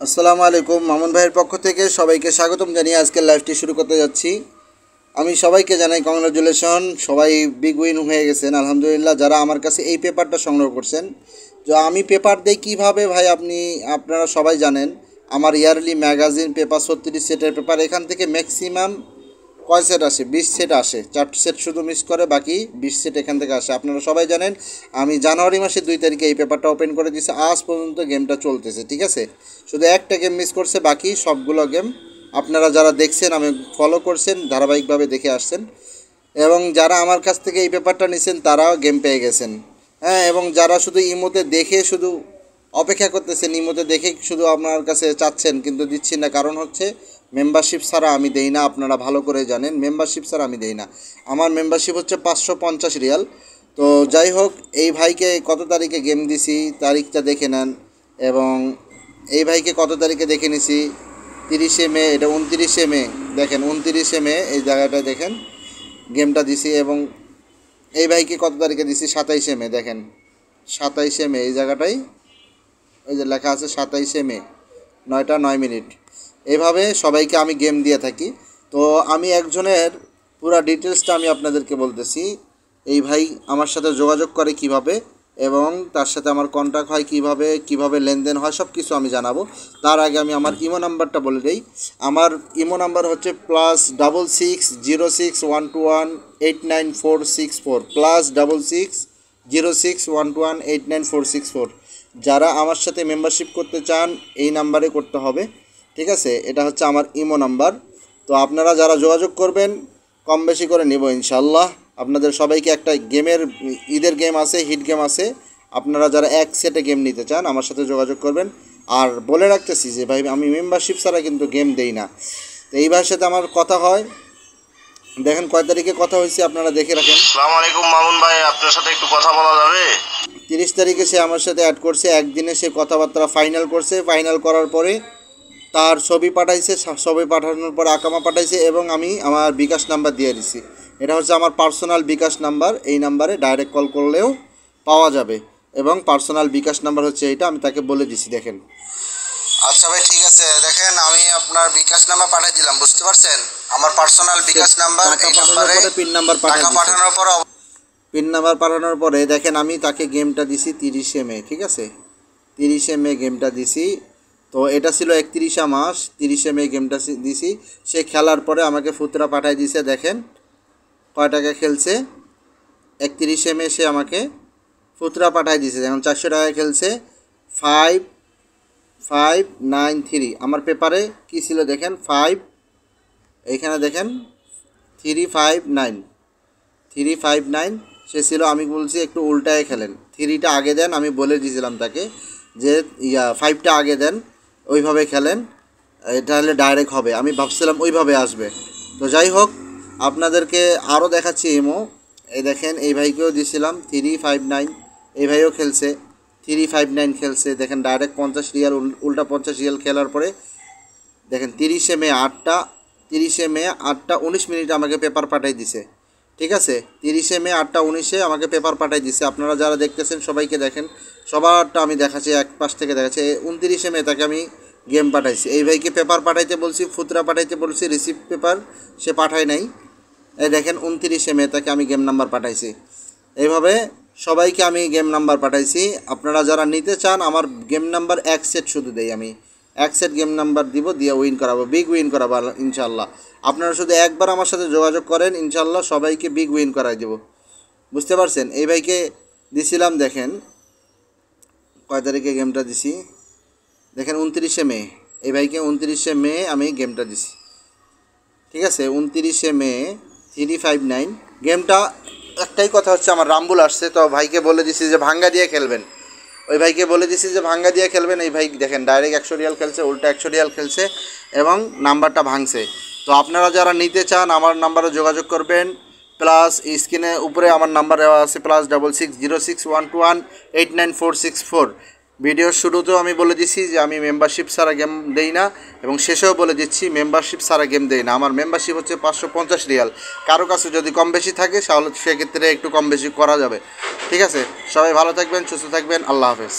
আসসালামু আলাইকুম। মামুন ভাইয়ের পক্ষ থেকে সবাইকে স্বাগতম জানিয়ে আজকের লাইভটি শুরু করতে যাচ্ছি। আমি সবাইকে জানাই কংগ্রাচুলেশন, সবাই বিগ উইন হয়ে গেছেন আলহামদুলিল্লাহ। যারা আমার কাছে এই পেপারটা সংগ্রহ করছেন, তো আমি পেপার দিই কীভাবে ভাই, আপনারা সবাই জানেন আমার ইয়ারলি ম্যাগাজিন পেপার 36 সেটের পেপার, এখান থেকে ম্যাক্সিমাম কয় সেট আসে? 20 সেট আসে। 4 সেট শুধু মিস করে, বাকি 20 সেট এখান থেকে আসে। আপনারা সবাই জানেন আমি জানুয়ারি মাসের 2 তারিখে এই পেপারটা ওপেন করে দিয়েছি, আজ পর্যন্ত গেমটা চলতেছে। ঠিক আছে, শুধু একটা গেম মিস করছে, বাকি সবগুলো গেম আপনারা যারা দেখছেন, আমি ফলো করছেন, ধারাবাহিকভাবে দেখে আসছেন, এবং যারা আমার কাছ থেকে এই পেপারটা নিছেন তারাও গেম পেয়ে গেছেন। হ্যাঁ, এবং যারা শুধু ইমোতে দেখে শুধু অপেক্ষা করতেছেন, ইমোতে দেখে শুধু আপনার কাছে চাচ্ছেন কিন্তু দিচ্ছি না, কারণ হচ্ছে মেম্বারশিপ ছাড়া আমি দেই না। আপনারা ভালো করে জানেন মেম্বারশিপ ছাড়া আমি দেই না। আমার মেম্বারশিপ হচ্ছে 550 রিয়াল। তো যাই হোক, এই ভাইকে কত তারিখে গেম দিছি তারিখটা দেখে নেন, এবং এই ভাইকে কত তারিখে দেখে নিছি, 30শে মে, এটা 29শে মে, দেখেন 29শে মে এই জায়গাটায় দেখেন গেমটা দিছি, এবং এই ভাইকে কত তারিখে দিছি, 27শে মে, দেখেন 27শে মে এই জায়গাটায় ওই যে লেখা আছে 27শে মে 9টা 9 মিনিট। এইভাবে সবাইকে আমি গেম দিয়ে থাকি। তো আমি একজনের পুরো ডিটেলসটা আমি আপনাদেরকে বলতেছি। এই ভাই আমার সাথে যোগাযোগ করে কিভাবে, এবং তার সাথে আমার কন্ট্যাক্ট হয় কিভাবে, কিভাবে লেনদেন হয়, সব কিছু আমি জানাবো। তার আগে আমি আমার ইমো নাম্বারটা বলে দিই। আমার ইমো নাম্বার হচ্ছে +660612189464, +660612189464। যারা আমার সাথে মেম্বারশিপ করতে চান এই নাম্বারে করতে হবে। ঠিক আছে, এটা হচ্ছে আমার ইমো নাম্বার। তো আপনারা যারা যোগাযোগ করবেন কম বেশি করে নেব ইনশাল্লাহ। আপনাদের সবাইকে একটা গেমের, ঈদের গেম আছে, হিট গেম আছে। আপনারা যারা এক সেটে গেম নিতে চান আমার সাথে যোগাযোগ করবেন। আর বলে রাখতেছি যে ভাই, আমি মেম্বারশিপ ছাড়া কিন্তু গেম দেই না। তো এই ভাইয়ের সাথে আমার কথা হয়, দেখেন কয় তারিখে কথা হয়েছে, আপনারা দেখে রাখেন। আসসালামু আলাইকুম মামুন ভাই, আপনার সাথে একটু কথা বলা যাবে? 30 তারিখে সে আমার সাথে অ্যাড করছে, একদিনে সে কথাবার্তা ফাইনাল করছে। ফাইনাল করার পরে তার ছবি পাঠাইছে, ছবি পাঠানোর পরে আকামা পাঠাইছে, এবং আমি আমার বিকাশ নাম্বার দিয়ে দিছি। এটা হচ্ছে আমার পার্সোনাল বিকাশ নাম্বার। এই নাম্বারে ডাইরেক্ট কল করলেও পাওয়া যাবে, এবং পার্সোনাল বিকাশ নাম্বার হচ্ছে এইটা, আমি তাকে বলে দিছি। দেখেন, আচ্ছা ভাই, ঠিক আছে। দেখেন, আমি আপনার বিকাশ নাম্বার পাঠিয়ে দিলাম, বুঝতে পারছেন? আমার পার্সোনাল বিকাশ নাম্বার, এই নাম্বারে পিন নাম্বার টাকা পাঠানোর পর পিন নাম্বার পাঠানোর পরে দেখেন আমি তাকে গেমটা দিছি 30শে মে। ঠিক আছে, 30শে মে গেমটা দিছি। তো এটা ছিল 31 মাস, 30শে মে গেমটা দিছি। সে খেলার পরে আমাকে ফুতরা পাঠাই দিছে। দেখেন কয় টাকা খেলছে, 31শে মে সে আমাকে ফুতরা পাঠাই দিছে। এখন 400 টাকা খেলছে, 5593। আমার পেপারে কি ছিল দেখেন, 5, এইখানে দেখেন 359 সে ছিল। আমি বলছি একটু উল্টায় খেলেন, 3টা আগে দেন, আমি বলে দিয়েছিলাম তাকে যে 5টা আগে দেন, ওইভাবে খেলেন, এটা হলে ডাইরেক্ট হবে। আমি ভাবছিলাম ওইভাবে আসবে। তো যাই হোক, আপনাদেরকে আরও দেখাচ্ছি ইমো। এই দেখেন, এই ভাইকেও দিয়েছিলাম 359, এই ভাইও খেলছে 359 খেলছে। দেখেন ডাইরেক্ট 50 রিয়াল, উল্টা 50 রিয়াল খেলার পরে দেখেন 30শে মে 8টা 19 মিনিট আমাকে পেপার পাঠাই দিছে। ঠিক আছে, 30শে মে 8টা 19-এ আমাকে পেপার পাঠাই দিছে। আপনারা যারা দেখতেছেন সবাইকে দেখেন, সবারটা আমি দেখাচ্ছি, এক পাশ থেকে দেখাচ্ছি। 29শে মে তাকে আমি গেম পাঠাইছি। এই ভাইকে পেপার পাঠাইতে বলছি, ফুতরা পাঠাইতে বলছি, রিসিভ পেপার সে পাঠায় নাই। এই দেখেন 29শে মে তাকে আমি গেম নাম্বার পাঠাইছি। এইভাবে সবাইকে আমি গেম নাম্বার পাঠাইছি। আপনারা যারা নিতে চান আমার গেম নাম্বার এক সেট শুধু দেই, আমি এক সেট গেম নাম্বার দিব, দিয়ে উইন করাবো, বিগ উইন করাবো ইনশাল্লাহ। আপনারা শুধু একবার আমার সাথে যোগাযোগ করেন, ইনশাল্লাহ সবাইকে বিগ উইন করাই দেব, বুঝতে পারছেন? এই ভাইকে দিছিলাম, দেখেন কয় তারিখে গেমটা দিছি, দেখেন 29শে মে। এই ভাইকে 29শে মে আমি গেমটা দিছি। ঠিক আছে, 29শে মে 359 গেমটা। একটাই কথা হচ্ছে, আমার রামবুল আসছে, তো ভাইকে বলে দিছি যে ভাঙ্গা দিয়ে খেলবেন। ওই ভাইকে বলে দিছি যে ভাঙ্গা দিয়ে খেলবেন। এই ভাই দেখেন ডাইরেক্ট 100 রিয়াল খেলছে, উল্টা 100 রিয়াল খেলছে, এবং নাম্বারটা ভাঙছে। তো আপনারা যারা নিতে চান আমার নাম্বারে যোগাযোগ করবেন। প্লাস স্ক্রিনে উপরে আমার নাম্বার দেওয়া আছে, +660612189464। ভিডিওর শুরুতেও আমি বলে দিচ্ছি যে আমি মেম্বারশিপ ছাড়া গেম দেই না, এবং শেষেও বলে দিচ্ছি মেম্বারশিপ ছাড়া গেম দেই না। আমার মেম্বারশিপ হচ্ছে 550 রিয়াল। কারো কাছে যদি কম বেশি থাকে তাহলে সেক্ষেত্রে একটু কম বেশি করা যাবে। ঠিক আছে, সবাই ভালো থাকবেন, সুস্থ থাকবেন, আল্লাহ হাফেজ।